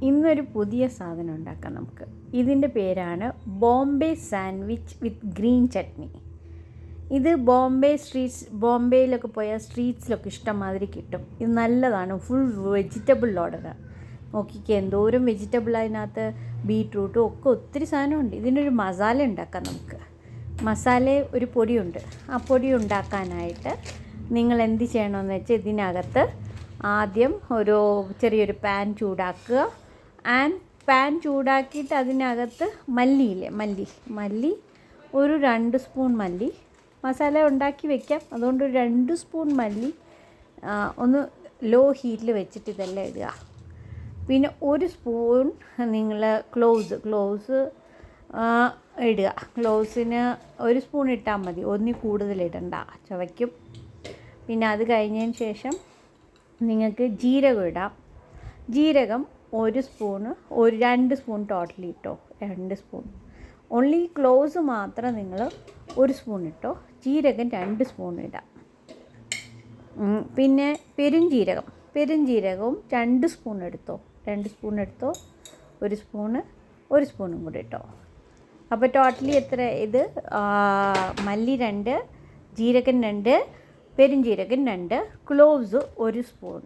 ഇന്നൊരു പുതിയ സാധനം ഉണ്ടാക്കാം നമുക്ക്. ഇതിൻ്റെ പേരാണ് ബോംബെ സാൻഡ്വിച്ച് വിത്ത് ഗ്രീൻ ചട്നി. ഇത് ബോംബെയിലൊക്കെ പോയാൽ സ്ട്രീറ്റ്സിലൊക്കെ ഇഷ്ടംമാതിരി കിട്ടും. ഇത് നല്ലതാണ്, ഫുൾ വെജിറ്റബിൾ ലോഡഡാണ്. നോക്കിക്കുക എന്തോരം വെജിറ്റബിൾ അതിനകത്ത്, ബീട്രൂട്ടും ഒക്കെ ഒത്തിരി സാധനമുണ്ട്. ഇതിനൊരു മസാല ഉണ്ടാക്കാം നമുക്ക്. ഒരു പൊടിയുണ്ട്. ആ പൊടി ഉണ്ടാക്കാനായിട്ട് നിങ്ങൾ എന്ത് ചെയ്യണമെന്ന് വെച്ചാൽ ഇതിനകത്ത് ആദ്യം ചെറിയൊരു പാൻ ചൂടാക്കുക. പാൻ ചൂടാക്കിയിട്ട് അതിനകത്ത് മല്ലി ഒരു 2 സ്പൂൺ മല്ലി, മസാല ഉണ്ടാക്കി വെക്കാം, അതുകൊണ്ട് ഒരു 2 സ്പൂൺ മല്ലി ഒന്ന് ലോ ഹീറ്റിൽ വെച്ചിട്ട് ഇതെല്ലാം ഇടുക. പിന്നെ 1 സ്പൂൺ നിങ്ങൾ ക്ലോവ്സ് ഇടുക. ക്ലോവ്സിന് 1 സ്പൂൺ ഇട്ടാൽ മതി, ഒന്നിൽ കൂടുതൽ ഇടണ്ട, ചവയ്ക്കും. പിന്നെ അത് കഴിഞ്ഞതിന് ശേഷം നിങ്ങൾക്ക് ജീരകം ഇടാം. ജീരകം 1 സ്പൂണ്, 2 സ്പൂൺ ടോട്ടലി ഇട്ടോ, 2 സ്പൂൺ. ഓൺലി ക്ലോവ്സ് മാത്രം നിങ്ങൾ 1 സ്പൂൺ ഇട്ടോ, ജീരകം 2 സ്പൂൺ ഇടാം. പിന്നെ പെരുംജീരകവും 2 സ്പൂൺ എടുത്തോ, 1 സ്പൂണും കൂടി ഇട്ടോ. അപ്പോൾ ടോട്ടലി എത്ര? ഇത് മല്ലി 2, ജീരകം 2, പെരുംജീരകം 2, ക്ലോവ്സ് 1 സ്പൂൺ.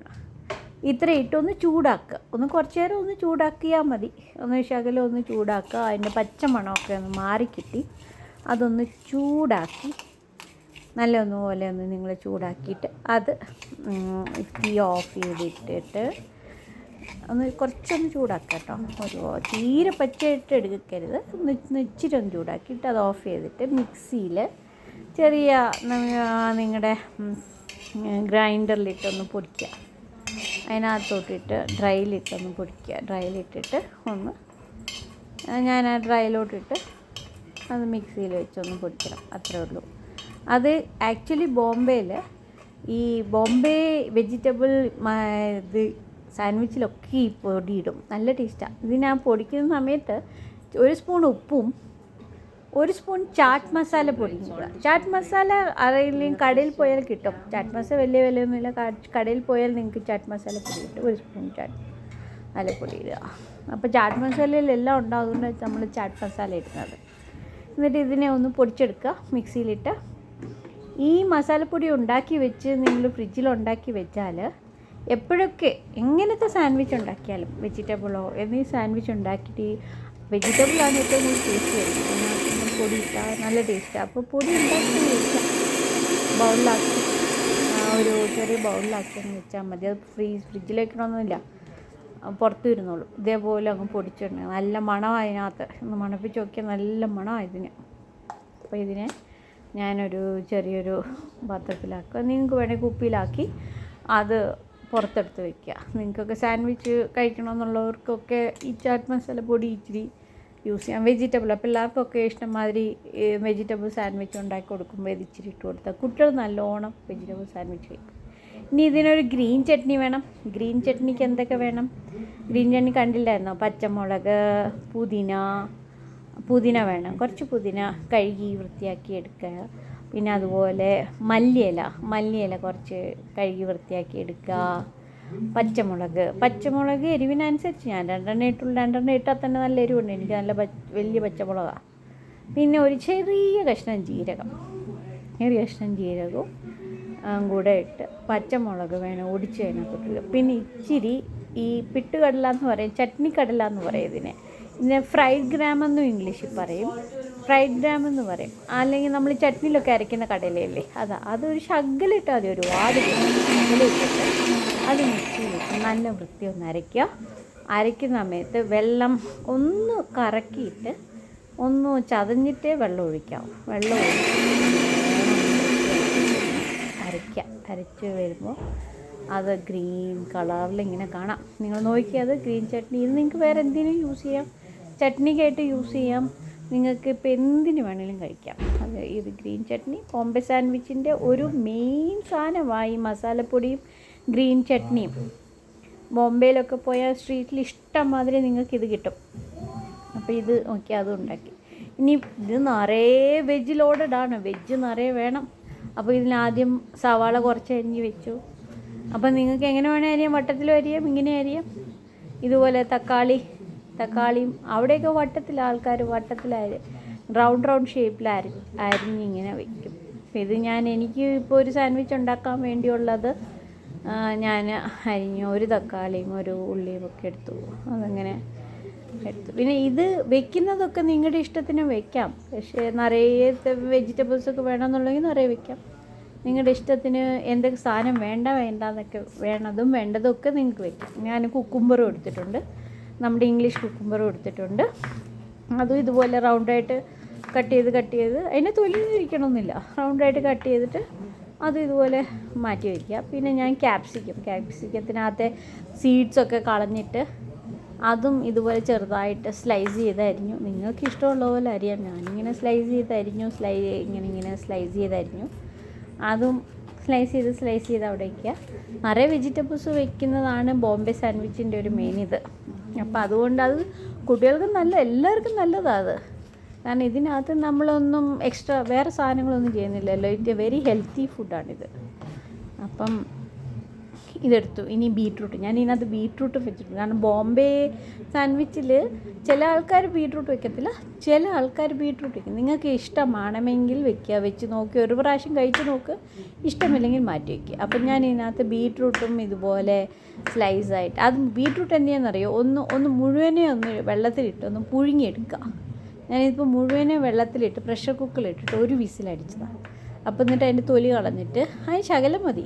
ഇത്ര ഇട്ടൊന്ന് ചൂടാക്കുക. കുറച്ച് നേരം ഒന്ന് ചൂടാക്കിയാൽ മതി. ശകലം ഒന്ന് ചൂടാക്കുക. അതിൻ്റെ പച്ചമണമൊക്കെ ഒന്ന് മാറിക്കിട്ടി അതൊന്ന് ചൂടാക്കി നല്ലൊന്നുപോലെ നിങ്ങൾ ചൂടാക്കിയിട്ട് അത് തീ ഓഫ് ചെയ്തിട്ടിട്ട് കുറച്ചൊന്ന് ചൂടാക്കുക കേട്ടോ. തീരെ പച്ചയിട്ട് എടുക്കരുത്, ഇച്ചിരി ഒന്ന് ചൂടാക്കിയിട്ട് അത് ഓഫ് ചെയ്തിട്ട് മിക്സിയിൽ ചെറിയ നിങ്ങളുടെ ഗ്രൈൻഡറിലിട്ടൊന്ന് പൊടിക്കുക. അതിനകത്തോട്ടിട്ട് ഡ്രൈയിലിട്ടൊന്ന് പൊടിക്കുക. ഡ്രൈയിലിട്ടിട്ട് ഞാൻ ആ ഡ്രൈയിലോട്ടിട്ട് അത് മിക്സിയിൽ വെച്ചൊന്ന് പൊടിക്കണം, അത്രേ ഉള്ളൂ. അത് ആക്ച്വലി ബോംബെ വെജിറ്റബിൾ ഇത് സാൻഡ്വിച്ചിലൊക്കെ ഈ പൊടി ഇടും, നല്ല ടേസ്റ്റാണ്. ഇത് ഞാൻ പൊടിക്കുന്ന സമയത്ത് 1 സ്പൂൺ ഉപ്പും 1 സ്പൂൺ ചാറ്റ് മസാല പൊടിയും കൂടെ. ചാറ്റ് മസാല അറിയില്ലെങ്കിൽ കടയിൽ പോയാൽ കിട്ടും. ചാറ്റ് മസാല വലിയ വിലയൊന്നുമില്ല, കടയിൽ പോയാൽ നിങ്ങൾക്ക് ചാറ്റ് മസാല പൊടി കിട്ടും. 1 സ്പൂൺ ചാറ്റ് മസാലപ്പൊടി ഇടുക. അപ്പോൾ ചാറ്റ് മസാലയിലെല്ലാം ഉണ്ടാകുന്നത് നമ്മൾ ചാറ്റ് മസാല ഇടുന്നത്. എന്നിട്ട് ഇതിനെ ഒന്ന് പൊടിച്ചെടുക്കുക മിക്സിയിലിട്ട്. ഈ മസാലപ്പൊടി ഉണ്ടാക്കി വെച്ച് നിങ്ങൾ ഫ്രിഡ്ജിൽ ഉണ്ടാക്കി വെച്ചാൽ എപ്പോഴൊക്കെ എങ്ങനത്തെ സാൻഡ്വിച്ച് ഉണ്ടാക്കിയാലും വെജിറ്റബിളോ എന്നീ സാൻഡ്വിച്ച് ഉണ്ടാക്കിയിട്ട് വെജിറ്റബിളാണ് ഏറ്റവും കൂടുതൽ ടേസ്റ്റ് വരുന്നത്. അതിനകത്ത് പൊടി ഇട്ടാൽ നല്ല ടേസ്റ്റാണ്. അപ്പോൾ പൊടി ഉണ്ടാക്കി വെച്ചാൽ ബൗളിലാക്കി ഒരു ചെറിയ ബൗളിലാക്കി അങ്ങ് വെച്ചാൽ മതി. അത് ഫ്രിഡ്ജിൽ വെക്കണമെന്നില്ല, പുറത്ത് വരുന്നുള്ളൂ. ഇതേപോലെ അങ്ങ് പൊടിച്ചിടണം. നല്ല മണം അതിനകത്ത് ഒന്ന് മണപ്പിച്ച് നോക്കിയാൽ നല്ല മണമാണ് ഇതിന്. അപ്പോൾ ഇതിനെ ഞാനൊരു ചെറിയൊരു പാത്രത്തിലാക്കുക. നിങ്ങൾക്ക് വേണമെങ്കിൽ കുപ്പിയിലാക്കി അത് പുറത്തെടുത്ത് വയ്ക്കുക. നിങ്ങൾക്കൊക്കെ സാൻഡ്വിച്ച് കഴിക്കണമെന്നുള്ളവർക്കൊക്കെ ഈ ചാറ്റ് മസാല പൊടി ഇച്ചിരി യൂസ് ചെയ്യാം. അപ്പോൾ പിള്ളേർക്കൊക്കെ ഇഷ്ടംമാതിരി വെജിറ്റബിൾ സാൻഡ്വിച്ച് ഉണ്ടാക്കി കൊടുക്കുമ്പോൾ ഇത് ഇച്ചിരി ഇട്ട് കൊടുത്താൽ കുട്ടികൾ നല്ലോണം വെജിറ്റബിൾ സാൻഡ്വിച്ച് കഴിക്കും. ഇനി ഇതിനൊരു ഗ്രീൻ ചട്നി വേണം. ഗ്രീൻ ചട്നിക്ക് എന്തൊക്കെ വേണം? ഗ്രീൻ ചട്നി കണ്ടില്ലായിരുന്നോ? പച്ചമുളക്, പുതിന വേണം. കുറച്ച് പുതിന കഴുകി വൃത്തിയാക്കി എടുക്കുക. പിന്നെ അതുപോലെ മല്ലിയില കുറച്ച് കഴുകി വൃത്തിയാക്കി എടുക്കുക. പച്ചമുളക് എരിവിനനുസരിച്ച് ഞാൻ 2 ഇട്ടാൽ തന്നെ നല്ല എരിവുണ്ട്. എനിക്ക് നല്ല വലിയ പച്ചമുളകാണ്. പിന്നെ ഒരു ചെറിയ കഷ്ണം ജീരകവും കൂടെ ഇട്ട്, പച്ചമുളക് വേണം ഒടിച്ച് അതിനകത്തോട്ട്. പിന്നെ ഇച്ചിരി ഈ പിട്ടുകടല എന്ന് പറയും, ചട്നി കടല എന്ന് പറയും ഇതിനെ ഫ്രൈഡ് ഗ്രാം എന്നും ഇംഗ്ലീഷിൽ പറയും, എന്ന് പറയും. അല്ലെങ്കിൽ നമ്മൾ ചട്നിയിലൊക്കെ അരയ്ക്കുന്ന കടലയല്ലേ, അതൊരു ശകലിട്ടാൽ മതി, ഒരു ശകലിട്ടിട്ട് അത് മിക്സിയിലിട്ട് നല്ല വൃത്തി ഒന്ന് അരയ്ക്കുക. അരയ്ക്കുന്ന സമയത്ത് വെള്ളം ഒന്ന് കറക്കിയിട്ട് ഒന്ന് ചതഞ്ഞിട്ടേ വെള്ളം ഒഴിക്കാവൂ. അരച്ച് വരുമ്പോൾ അത് ഗ്രീൻ കളറിൽ ഇങ്ങനെ കാണാം. നിങ്ങൾ നോക്കിയാൽ അത് ഗ്രീൻ ചട്നി. ഇത് നിങ്ങൾക്ക് വേറെ എന്തിനും യൂസ് ചെയ്യാം, ചട്നിക്കായിട്ട് യൂസ് ചെയ്യാം. നിങ്ങൾക്ക് ഇപ്പോൾ എന്തിന് വേണമെങ്കിലും കഴിക്കാം. ഇത് ഗ്രീൻ ചട്നി ബോംബെ സാൻഡ്വിച്ചിൻ്റെ ഒരു മെയിൻ സാധനമായി മസാലപ്പൊടിയും ഗ്രീൻ ചട്നിയും. ബോംബെയിലൊക്കെ പോയാൽ സ്ട്രീറ്റിൽ ഇഷ്ടംമാതിരി നിങ്ങൾക്കിത് കിട്ടും. അപ്പോൾ ഇത് നോക്കി അതും ഉണ്ടാക്കി. ഇനി ഇത് നിറയെ വെജ് ലോഡഡാണ്, വെജ് നിറയെ വേണം. അപ്പോൾ ഇതിനാദ്യം സവാള കുറച്ച് അരിഞ്ഞ് വെച്ചു. അപ്പോൾ നിങ്ങൾക്ക് എങ്ങനെ വേണേൽ അരിയാം, വട്ടത്തിലും അരിയാം, ഇങ്ങനെ അരിയാം. ഇതുപോലെ തക്കാളിയും അവിടെയൊക്കെ വട്ടത്തിൽ ആൾക്കാർ റൗണ്ട് ഷേപ്പിലായിരുന്നു ഇങ്ങനെ വയ്ക്കും. ഇത് എനിക്ക് ഇപ്പോൾ ഒരു സാൻഡ്വിച്ച് ഉണ്ടാക്കാൻ വേണ്ടിയുള്ളത് ഞാൻ അരിഞ്ഞു, ഒരു തക്കാളിയും ഒരു ഉള്ളിയും ഒക്കെ എടുത്തു. അതങ്ങനെ എടുത്തു. പിന്നെ ഇത് വെക്കുന്നതൊക്കെ നിങ്ങളുടെ ഇഷ്ടത്തിന് വെക്കാം. പക്ഷേ നിറയെ വെജിറ്റബിൾസൊക്കെ വേണമെന്നുണ്ടെങ്കിൽ നിറയെ വെക്കാം. നിങ്ങളുടെ ഇഷ്ടത്തിന് എന്തൊക്കെ സാധനം വേണ്ടെന്നൊക്കെ വേണ്ടതും വേണ്ടതൊക്കെ നിങ്ങൾക്ക് വെക്കാം. ഞാൻ കുക്കുംബറും എടുത്തിട്ടുണ്ട്, നമ്മുടെ ഇംഗ്ലീഷ് കുക്കുംബറും എടുത്തിട്ടുണ്ട്. അതും ഇതുപോലെ റൗണ്ടായിട്ട് കട്ട് ചെയ്ത് അതിനെ തൊലിയിരിക്കണമെന്നില്ല, റൗണ്ടായിട്ട് കട്ട് ചെയ്തിട്ട് അത് ഇതുപോലെ മാറ്റി വയ്ക്കുക. പിന്നെ ഞാൻ ക്യാപ്സിക്കത്തിനകത്തെ സീഡ്സൊക്കെ കളഞ്ഞിട്ട് അതും ഇതുപോലെ ചെറുതായിട്ട് സ്ലൈസ് ചെയ്തരിഞ്ഞു. നിങ്ങൾക്ക് ഇഷ്ടമുള്ള പോലെ അരിയാം. ഞാനിങ്ങനെ സ്ലൈസ് ചെയ്തരിഞ്ഞു. അതും സ്ലൈസ് ചെയ്ത് അവിടെ വയ്ക്കുക. നിറയെ വെജിറ്റബിൾസ് വെക്കുന്നതാണ് ബോംബെ സാൻഡ്വിച്ചിൻ്റെ ഒരു മെയിൻ ഇത്. അപ്പോൾ അതുകൊണ്ട് അത് കുട്ടികൾക്കും എല്ലാവർക്കും നല്ലതാണ് അത്. കാരണം ഇതിനകത്ത് നമ്മളൊന്നും എക്സ്ട്രാ വേറെ സാധനങ്ങളൊന്നും ചെയ്യുന്നില്ലല്ലോ. ഇറ്റ് വെരി ഹെൽത്തി ഫുഡാണിത്. അപ്പം ഇതെടുത്തു. ഇനി ബീട്രൂട്ട്, ഞാൻ ഇതിനകത്ത് ബീട്രൂട്ട് വെച്ചിട്ടുണ്ട്. കാരണം ബോംബെ സാൻഡ്വിച്ചിൽ ചില ആൾക്കാർ ബീട്രൂട്ട് വെക്കത്തില്ല, ചില ആൾക്കാർ ബീട്രൂട്ട് വെക്കും. നിങ്ങൾക്ക് ഇഷ്ടമാണെങ്കിൽ വെക്കുക, വെച്ച് നോക്കി ഒരു പ്രാവശ്യം കഴിച്ച് നോക്ക്. ഇഷ്ടമില്ലെങ്കിൽ മാറ്റി വയ്ക്കുക. അപ്പം ഞാൻ ഇതിനകത്ത് ബീട്രൂട്ടും ഇതുപോലെ സ്ലൈസായിട്ട്, അത് ബീട്രൂട്ട് എന്തിനാണെന്നറിയോ, ഒന്ന് മുഴുവനെ വെള്ളത്തിലിട്ട് ഒന്ന് പുഴുങ്ങിയെടുക്കുക. ഞാനിപ്പോൾ മുഴുവനെ വെള്ളത്തിലിട്ട് പ്രഷർ കുക്കറിലിട്ടിട്ട് ഒരു വിസിലടിച്ചതാണ്. അപ്പോൾ എന്നിട്ട് അതിൻ്റെ തൊലി കളഞ്ഞിട്ട് അതിന് ശകലം മതി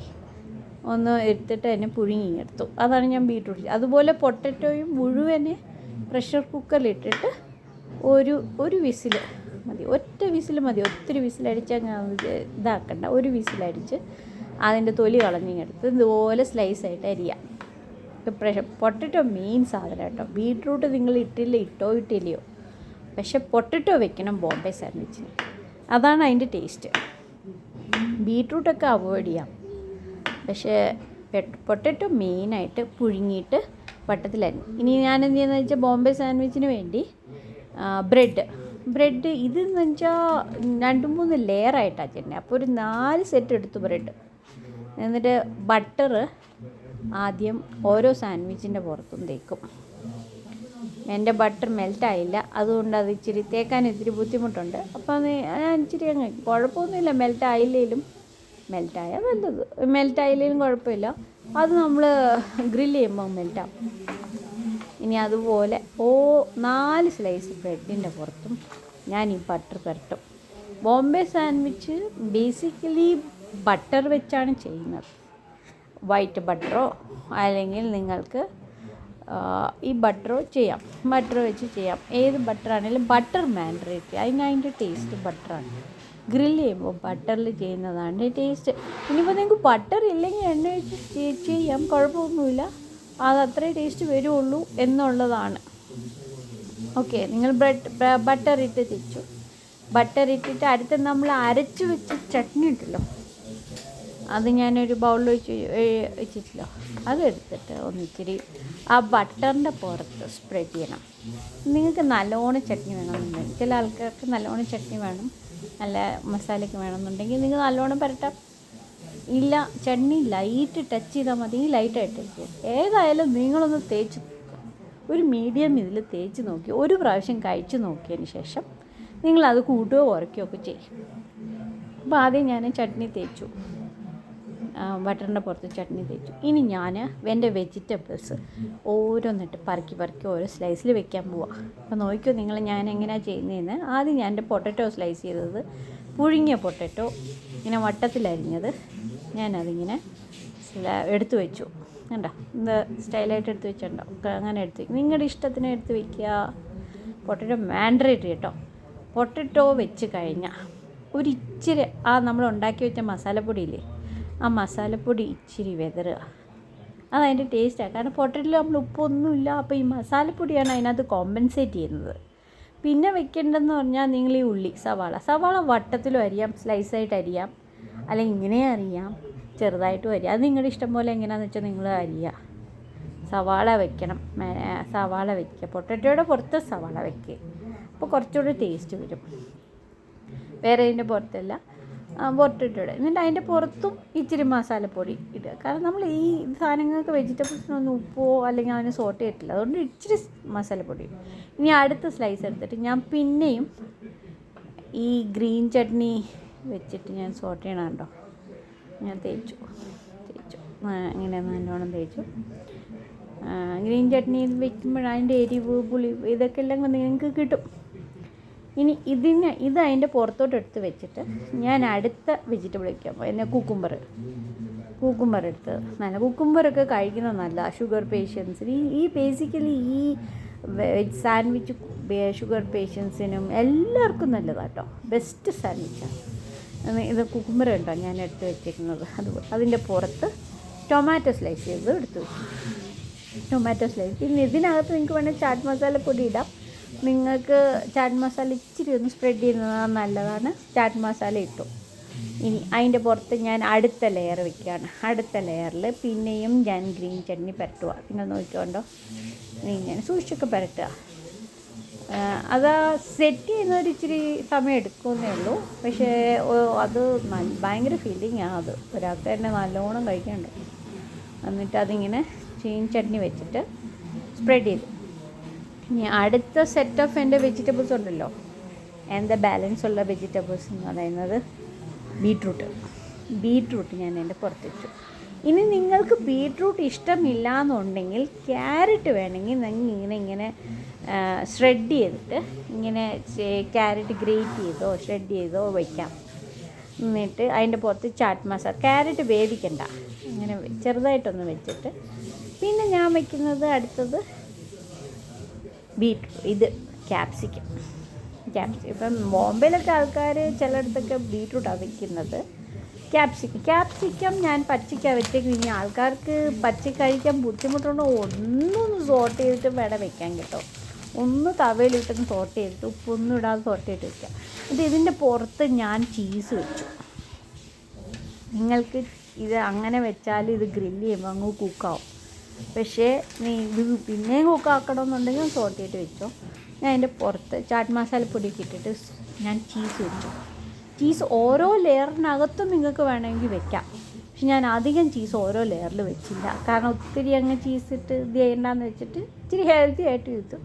ഒന്ന് എടുത്തിട്ട് അതിനെ പുഴുങ്ങിയെടുത്തു. അതാണ് ഞാൻ ബീട്രൂട്ട്. അതുപോലെ പൊട്ടറ്റോയും മുഴുവനെ പ്രഷർ കുക്കറിലിട്ടിട്ട് ഒരു വിസിൽ മതി, ഒറ്റ വിസിൽ മതി. ഒത്തിരി വിസിലടിച്ചാൽ ഞാൻ ഇതാക്കണ്ട. ഒരു വിസിലടിച്ച് അതിൻ്റെ തൊലി കളഞ്ഞിങ്ങെടുത്ത് ഇതുപോലെ സ്ലൈസായിട്ട് അരിയാം. പൊട്ടറ്റോ മെയിൻ സാധനം കേട്ടോ. ബീട്രൂട്ട് നിങ്ങൾ ഇട്ടില്ലയോ, പക്ഷെ പൊട്ടറ്റോ വെക്കണം ബോംബെ സാൻഡ്വിച്ചിന്. അതാണ് അതിൻ്റെ ടേസ്റ്റ്. ബീട്രൂട്ടൊക്കെ അവോയ്ഡ് ചെയ്യാം, പക്ഷേ പൊട്ടറ്റോ മെയിനായിട്ട് പുഴുങ്ങിയിട്ട് വട്ടത്തിലരിഞ്ഞു. ഇനി ഞാൻ എന്ത് ചെയ്യുന്നത് വെച്ചാൽ ബോംബെ സാൻഡ്വിച്ചിന് വേണ്ടി ബ്രെഡ് ഇതെന്ന് വെച്ചാൽ 2-3 ലെയറായിട്ടാണ് ചെയ്യുന്നത്. അപ്പോൾ ഒരു 4 സെറ്റ് എടുത്തു ബ്രെഡ്. എന്നിട്ട് ബട്ടർ ആദ്യം ഓരോ സാൻഡ്വിച്ചിൻ്റെ പുറത്തും തേക്കും. എൻ്റെ ബട്ടർ മെൽറ്റായില്ല, അതുകൊണ്ട് അത് തേക്കാൻ ഇത്തിരി ബുദ്ധിമുട്ടുണ്ട്. അപ്പോൾ അത് ഞാൻ ഇച്ചിരി അങ്ങ് കുഴപ്പമൊന്നുമില്ല. മെൽറ്റായാൽ നല്ലത്, മെൽറ്റായില്ലെങ്കിലും കുഴപ്പമില്ല. അത് നമ്മൾ ഗ്രില്ല് ചെയ്യുമ്പോൾ മെൽറ്റാവും. ഇനി അതുപോലെ 4 സ്ലൈസ് ബ്രെഡിൻ്റെ പുറത്തും ഞാൻ ഈ ബട്ടർ പുരട്ടും. ബോംബെ സാൻഡ്വിച്ച് ബേസിക്കലി ബട്ടർ വെച്ചാണ് ചെയ്യുന്നത്. വൈറ്റ് ബട്ടറോ അല്ലെങ്കിൽ നിങ്ങൾക്ക് ഈ ബട്ടറോ ചെയ്യാം, ബട്ടർ വെച്ച് ചെയ്യാം. ഏത് ബട്ടറാണെങ്കിലും ബട്ടർ മാൻഡറേറ്റ്, അതിൻ്റെ ടേസ്റ്റ് ബട്ടറാണ്. ഗ്രില്ല് ചെയ്യുമ്പോൾ ബട്ടറിൽ ചെയ്യുന്നതാണ് ടേസ്റ്റ്. ഇനിയിപ്പോൾ നിങ്ങൾക്ക് ബട്ടർ ഇല്ലെങ്കിൽ എണ്ണ വെച്ച് ചെയ്യാം, കുഴപ്പമൊന്നുമില്ല. അത് അത്രേ ടേസ്റ്റ് വരുള്ളൂ എന്നുള്ളതാണ്. ഓക്കെ, നിങ്ങൾ ബട്ടർ ഇട്ടിട്ട് അടുത്ത് നമ്മൾ അരച്ച് വെച്ച ചട്നി ഉണ്ടല്ലോ, അത് ഞാനൊരു ബൗളിൽ വെച്ചിട്ടില്ലോ, അതെടുത്തിട്ട് ഒന്നിച്ചിരി ആ ബട്ടറിൻ്റെ പുറത്ത് സ്പ്രെഡ് ചെയ്യണം. നിങ്ങൾക്ക് നല്ലോണം ചട്നി വേണമെന്നുണ്ടെങ്കിൽ, ചില ആൾക്കാർക്ക് നല്ലോണം ചട്നി വേണം, നല്ല മസാലയ്ക്ക് വേണമെന്നുണ്ടെങ്കിൽ നിങ്ങൾ നല്ലോണം പുരട്ടാം. ഇല്ല, ചട്നി ലൈറ്റ് ടച്ച് ചെയ്താൽ മതി, ലൈറ്റായിട്ട് ടച്ച്. ഏതായാലും നിങ്ങളൊന്ന് തേച്ച് ഒരു മീഡിയം ഇതിൽ തേച്ച് നോക്കി ഒരു പ്രാവശ്യം കഴിച്ച് നോക്കിയതിന് ശേഷം നിങ്ങളത് കൂട്ടുകയോ കുറയ്ക്കുകയോ ഒക്കെ ചെയ്യും. അപ്പോൾ ആദ്യം ഞാൻ ചട്നി തേച്ചു, ബട്ടറിൻ്റെ പുറത്ത് ചട്നി തേച്ചു. ഇനി ഞാൻ എൻ്റെ വെജിറ്റബിൾസ് ഓരോന്നിട്ട് പെറുക്കി ഓരോ സ്ലൈസിൽ വെക്കാൻ പോവാം. അപ്പോൾ നോക്കിയോ നിങ്ങൾ ഞാൻ എങ്ങനെയാണ് ചെയ്യുന്നതെന്ന്. ആദ്യം ഞാൻ എൻ്റെ പൊട്ടറ്റോ സ്ലൈസ് ചെയ്തത്, പുഴുങ്ങിയ പൊട്ടറ്റോ ഇങ്ങനെ വട്ടത്തിലരിഞ്ഞത് ഞാനതിങ്ങനെ എടുത്തു വെച്ചു. കണ്ടോ, ഇത് സ്റ്റൈലായിട്ട് എടുത്ത് വെച്ചിട്ടുണ്ടോ, അങ്ങനെ എടുത്ത് നിങ്ങളുടെ ഇഷ്ടത്തിന് എടുത്ത് വയ്ക്കുക. പൊട്ടറ്റോ മാൻഡറേറ്റ് കേട്ടോ. പൊട്ടറ്റോ വെച്ച് കഴിഞ്ഞാൽ ഒരിച്ചിരി നമ്മൾ ഉണ്ടാക്കി വെച്ച മസാലപ്പൊടിയില്ലേ, ആ മസാലപ്പൊടി ഇച്ചിരി വെതറുക. അതതിൻ്റെ ടേസ്റ്റാണ്. കാരണം പൊട്ടറ്റോയിൽ നമ്മൾ ഉപ്പൊന്നുമില്ല, അപ്പോൾ ഈ മസാലപ്പൊടിയാണ് അതിനകത്ത് കോമ്പൻസേറ്റ് ചെയ്യുന്നത്. പിന്നെ വെക്കേണ്ടതെന്ന് പറഞ്ഞാൽ നിങ്ങൾ ഈ ഉള്ളി, സവാള വട്ടത്തിലും അരിയാം, സ്ലൈസായിട്ട് അരിയാം, അല്ലെങ്കിൽ ഇങ്ങനെ അരിയാം, ചെറുതായിട്ടും അരിയാം. അത് നിങ്ങളുടെ ഇഷ്ടം പോലെ എങ്ങനെയാണെന്ന് വെച്ചാൽ നിങ്ങൾ അരിയുക. സവാള വെക്കണം, സവാള വയ്ക്കുക, പൊട്ടറ്റോയുടെ പുറത്ത് സവാള വയ്ക്കുക. അപ്പോൾ കുറച്ചുകൂടി ടേസ്റ്റ് വരും. വേറെ ഇതിൻ്റെ പുറത്തല്ല, പൊട്ടറ്റോ ഇടുക. എന്നിട്ട് അതിൻ്റെ പുറത്തും ഇച്ചിരി മസാലപ്പൊടി ഇടുക. കാരണം നമ്മൾ ഈ സാധനങ്ങൾക്ക് വെജിറ്റബിൾസിനൊന്നും ഉപ്പോ അല്ലെങ്കിൽ അതിന് സോട്ട് ചെയ്തിട്ടില്ല, അതുകൊണ്ട് ഇച്ചിരി മസാലപ്പൊടി. ഇനി അടുത്ത സ്ലൈസ് എടുത്തിട്ട് ഞാൻ പിന്നെയും ഈ ഗ്രീൻ ചട്നി വെച്ചിട്ട് ഞാൻ സോട്ട് ചെയ്യണമുണ്ടോ, ഞാൻ തേച്ചു ഇങ്ങനെ നല്ലോണം തേച്ചു. ഗ്രീൻ ചട്നി വെക്കുമ്പോൾ അതിൻ്റെ എരിവ് പുളി ഇതൊക്കെ എല്ലാം നിങ്ങൾക്ക് കിട്ടും. ഇനി ഇത് അതിൻ്റെ പുറത്തോട്ട് എടുത്ത് വെച്ചിട്ട് ഞാൻ അടുത്ത വെജിറ്റബിൾ വയ്ക്കാം. പിന്നെ കുക്കുംബർ എടുത്ത് നല്ല കുക്കുംബറൊക്കെ കഴിക്കുന്നത് നല്ല ഷുഗർ പേഷ്യൻസിന്. ഈ ബേസിക്കലി ഈ വെജ് സാൻഡ്വിച്ച് ഷുഗർ പേഷ്യൻസിനും എല്ലാവർക്കും നല്ലതാണ് കേട്ടോ. ബെസ്റ്റ് സാൻഡ്വിച്ചാണ് ഇത്. കുക്കുംബർ ഉണ്ടോ ഞാൻ എടുത്ത് വെച്ചിരിക്കുന്നത്. അതിൻ്റെ പുറത്ത് ടൊമാറ്റോ സ്ലൈസ് ചെയ്ത് എടുത്ത് വെച്ചു. Tomato slice. പിന്നെ ഇതിനകത്ത് നിങ്ങൾക്ക് വേണമെങ്കിൽ ചാറ്റ് മസാല പൊടി ഇടാം. നിങ്ങൾക്ക് ചാറ്റ് മസാല ഇച്ചിരി ഒന്ന് സ്പ്രെഡ് ചെയ്യുന്നത് നല്ലതാണ്. ചാറ്റ് മസാല ഇട്ടു. ഇനി അതിൻ്റെ പുറത്ത് ഞാൻ അടുത്ത ലെയർ വെക്കുകയാണ്. അടുത്ത ലെയറിൽ പിന്നെയും ഞാൻ ഗ്രീൻ ചട്നി പുരട്ടുക. പിന്നെ നോക്കിക്കോണ്ടോ, ഞാൻ സൂക്ഷിച്ചൊക്കെ പുരട്ടുക. അത് സെറ്റ് ചെയ്യുന്നൊരു ഇച്ചിരി സമയം എടുക്കുമെന്നേ ഉള്ളൂ. പക്ഷേ അത് ഭയങ്കര ഫീലിംഗാണ്. അത് ഒരാൾക്ക് തന്നെ നല്ലോണം കഴിക്കാനുണ്ട്. എന്നിട്ട് അതിങ്ങനെ ഗ്രീൻ ചട്നി വെച്ചിട്ട് സ്പ്രെഡ് ചെയ്തു. ഇനി അടുത്ത സെറ്റ് ഓഫ് എൻ്റെ വെജിറ്റബിൾസ് ഉണ്ടല്ലോ, എൻ്റെ ബാലൻസ് ഉള്ള വെജിറ്റബിൾസ് എന്ന് പറയുന്നത് ബീട്രൂട്ട് ഞാൻ എൻ്റെ പുറത്ത് വെച്ചു. ഇനി നിങ്ങൾക്ക് ബീട്രൂട്ട് ഇഷ്ടമില്ല എന്നുണ്ടെങ്കിൽ ക്യാരറ്റ് വേണമെങ്കിൽ നിങ്ങൾ ഇങ്ങനെ ഷ്രെഡ് ചെയ്തിട്ട് ഇങ്ങനെ ക്യാരറ്റ് ഗ്രേറ്റ് ചെയ്തോ ഷ്രെഡ് ചെയ്തോ വയ്ക്കാം. എന്നിട്ട് അതിൻ്റെ പുറത്ത് ചാറ്റ് മസാല, ക്യാരറ്റ് വേവിക്കണ്ട, അങ്ങനെ ചെറുതായിട്ടൊന്ന് വെച്ചിട്ട് പിന്നെ ഞാൻ വയ്ക്കുന്നത് അടുത്തത് ക്യാപ്സിക്കം. ഇപ്പം ബോംബെയിലൊക്കെ ആൾക്കാർ ചിലയിടത്തൊക്കെ ബീട്രൂട്ടാണ് വയ്ക്കുന്നത്. ക്യാപ്സിക്കം ഞാൻ പച്ചയ്ക്കാണ് വെച്ചേക്കുന്നത്. ഇനി ആൾക്കാർക്ക് പച്ചയ്ക്ക് കഴിക്കാൻ ബുദ്ധിമുട്ടുണ്ടോ ഒന്നൊന്ന് സോട്ട് ചെയ്തിട്ട് വേണം വെക്കാൻ കേട്ടോ. ഒന്ന് തവയിലിട്ടൊന്ന് സോട്ട് ചെയ്തിട്ട് ഉപ്പൊന്നും ഇടാതെ സോട്ട് ചെയ്തിട്ട് വെക്കാം. ഇതിൻ്റെ പുറത്ത് ഞാൻ ചീസ് വെച്ചു. നിങ്ങൾക്ക് ഇത് അങ്ങനെ വെച്ചാൽ ഇത് ഗ്രില്ല് ചെയ്യുമ്പോൾ അങ്ങ് കുക്കാവും. പക്ഷേ ഇത് പിന്നെയും കുക്കാക്കണമെന്നുണ്ടെങ്കിൽ സോട്ട് ചെയ്തിട്ട് വെച്ചോ. ഞാൻ അതിൻ്റെ പുറത്ത് ചാറ്റ് മസാലപ്പൊടിയൊക്കെ ഇട്ടിട്ട് ഞാൻ ചീസ് വെച്ചു. ചീസ് ഓരോ ലെയറിനകത്തും നിങ്ങൾക്ക് വേണമെങ്കിൽ വെക്കാം. പക്ഷെ ഞാൻ അധികം ചീസ് ഓരോ ലെയറിൽ വെച്ചില്ല. കാരണം ഒത്തിരി അങ്ങ് ചീസ് ഇട്ട് ഇത് ചെയ്യണ്ടെന്ന് വെച്ചിട്ട് ഇച്ചിരി ഹെൽത്തി ആയിട്ട് വെച്ചു.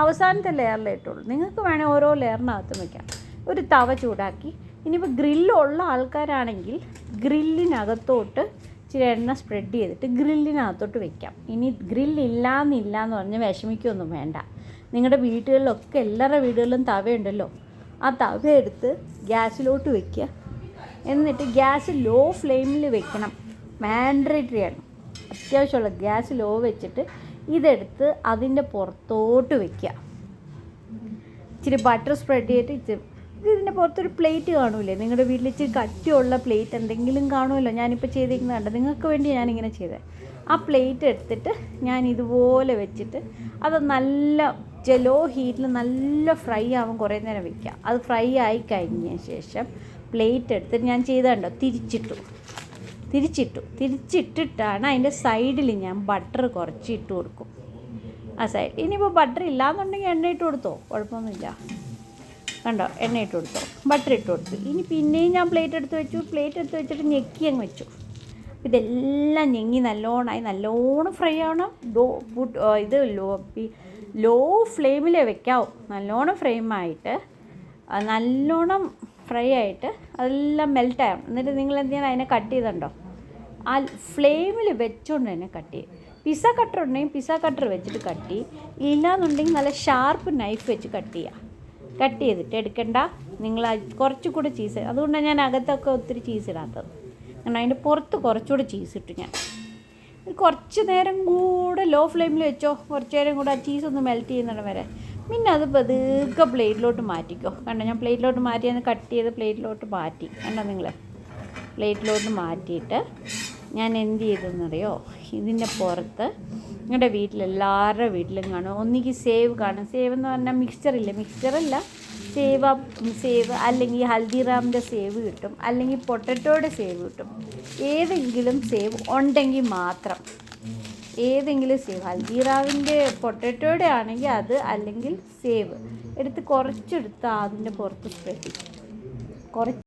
അവസാനത്തെ ലെയറിൽ ഇട്ടുള്ളൂ. നിങ്ങൾക്ക് വേണേൽ ഓരോ ലെയറിനകത്തും വെക്കാം. ഒരു തവ ചൂടാക്കി, ഇനിയിപ്പോൾ ഗ്രില്ലുള്ള ആൾക്കാരാണെങ്കിൽ ഗ്രില്ലിനകത്തോട്ട് ഇച്ചിരി എണ്ണ സ്പ്രെഡ് ചെയ്തിട്ട് ഗ്രില്ലിനകത്തോട്ട് വെക്കാം. ഇനി ഗ്രില്ലില്ലാന്നില്ല എന്ന് പറഞ്ഞ് വിഷമിക്കൊന്നും വേണ്ട. നിങ്ങളുടെ വീടുകളിലൊക്കെ എല്ലാവരുടെ വീടുകളിലും തവയുണ്ടല്ലോ, ആ തവ എടുത്ത് ഗ്യാസിലോട്ട് വെക്കുക. എന്നിട്ട് ഗ്യാസ് ലോ ഫ്ലെയിമിൽ വെക്കണം. മാൻഡേറ്ററിയാണ്, അത്യാവശ്യമുള്ള ഗ്യാസ് ലോ വെച്ചിട്ട് ഇതെടുത്ത് അതിൻ്റെ പുറത്തോട്ട് വെക്കുക. ഇച്ചിരി ബട്ടർ സ്പ്രെഡ് ചെയ്തിട്ട് ഇതിൻ്റെ പുറത്തൊരു പ്ലേറ്റ് കാണൂലേ നിങ്ങളുടെ വീട്ടിൽ, ഇച്ചിരി കട്ടിയുള്ള പ്ലേറ്റ് എന്തെങ്കിലും കാണുമല്ലോ. ഞാനിപ്പോൾ ചെയ്തിരിക്കുന്നത് കണ്ടോ, നിങ്ങൾക്ക് വേണ്ടി ഞാനിങ്ങനെ ചെയ്തത്. ആ പ്ലേറ്റ് എടുത്തിട്ട് ഞാൻ ഇതുപോലെ വെച്ചിട്ട് അത് നല്ല ലോ ഹീറ്റിൽ നല്ല ഫ്രൈ ആവാൻ കുറേ നേരം വയ്ക്കുക. അത് ഫ്രൈ ആയി കഴിഞ്ഞ ശേഷം പ്ലേറ്റ് എടുത്തിട്ട് ഞാൻ ചെയ്തതുണ്ടോ തിരിച്ചിട്ടിട്ടാണ് അതിൻ്റെ സൈഡിൽ ഞാൻ ബട്ടർ കുറച്ച് ഇട്ട് കൊടുക്കും. ആ സൈഡ്. ഇനിയിപ്പോൾ ബട്ടർ ഇല്ലയെന്നുണ്ടെങ്കിൽ എണ്ണ ഇട്ട് കൊടുത്തോ, കുഴപ്പമൊന്നുമില്ല. കണ്ടോ, എണ്ണ ഇട്ട് കൊടുത്തോ, ബട്ടർ ഇട്ട് കൊടുത്തു. ഇനി പിന്നെയും ഞാൻ പ്ലേറ്റ് എടുത്ത് വെച്ചിട്ട് ഞെക്കി അങ്ങ് വെച്ചു. ഇതെല്ലാം ഞെങ്ങി നല്ലോണം ഫ്രൈ ആവണം. ലോ ഫ്ലെയിമിൽ വെക്കാവൂ. നല്ലോണം ഫ്രൈ ആയിട്ട് അതെല്ലാം മെൽട്ടാവണം. എന്നിട്ട് നിങ്ങൾ എന്ത് ചെയ്യണം, അതിനെ കട്ട് ചെയ്തിട്ടുണ്ടോ ആ ഫ്ലെയിമിൽ വെച്ചുകൊണ്ട് തന്നെ കട്ട് ചെയ്യും. പിസ്സ കട്ടർ ഉണ്ടെങ്കിൽ പിസ്സ കട്ടർ വെച്ചിട്ട് കട്ട് ചെയ്യും. ഇല്ലാന്നുണ്ടെങ്കിൽ നല്ല ഷാർപ്പ് നൈഫ് വെച്ച് കട്ട് ചെയ്തിട്ട് എടുക്കണ്ട. നിങ്ങൾ കുറച്ചുകൂടെ ചീസ്, അതുകൊണ്ടാണ് ഞാൻ അകത്തൊക്കെ ഒത്തിരി ചീസ് ഇടാത്തത്. കാരണം അതിൻ്റെ പുറത്ത് കുറച്ചുകൂടെ ചീസ് ഇട്ടു. ഞാൻ കുറച്ച് നേരം കൂടെ ലോ ഫ്ലെയിമിൽ വെച്ചോ, കുറച്ച് നേരം കൂടെ ആ ചീസ് ഒന്ന് മെൽറ്റ് ചെയ്യുന്നിടം വരെ. പിന്നെ അത് പതുക്കെ പ്ലേറ്റിലോട്ട് മാറ്റിക്കോ. കണ്ടോ, ഞാൻ പ്ലേറ്റിലോട്ട് മാറ്റിയെന്ന് കട്ട് ചെയ്ത് പ്ലേറ്റിലോട്ട് മാറ്റി. കണ്ടോ നിങ്ങൾ, പ്ലേറ്റിലോട്ട് മാറ്റിയിട്ട് ഞാൻ എന്ത് ചെയ്തെന്നറിയോ, ഇതിൻ്റെ പുറത്ത് നിങ്ങളുടെ വീട്ടിലെല്ലാവരുടെ വീട്ടിലും കാണും ഒന്നുകിൽ സേവ് കാണും. സേവ് എന്ന് പറഞ്ഞാൽ മിക്സ്ചറല്ല, സേവ് അല്ലെങ്കിൽ ഹൽദിറാമിൻ്റെ സേവ് കിട്ടും, അല്ലെങ്കിൽ പൊട്ടറ്റോയുടെ സേവ് കിട്ടും. ഏതെങ്കിലും സേവ് ഉണ്ടെങ്കിൽ മാത്രം, ഹൽദിറാമിൻ്റെ പൊട്ടറ്റോയുടെ ആണെങ്കിൽ അത്, അല്ലെങ്കിൽ സേവ് എടുത്ത് കുറച്ചെടുത്ത് അതിൻ്റെ പുറത്ത് സ്പ്രെഡ് ചെയ്യും.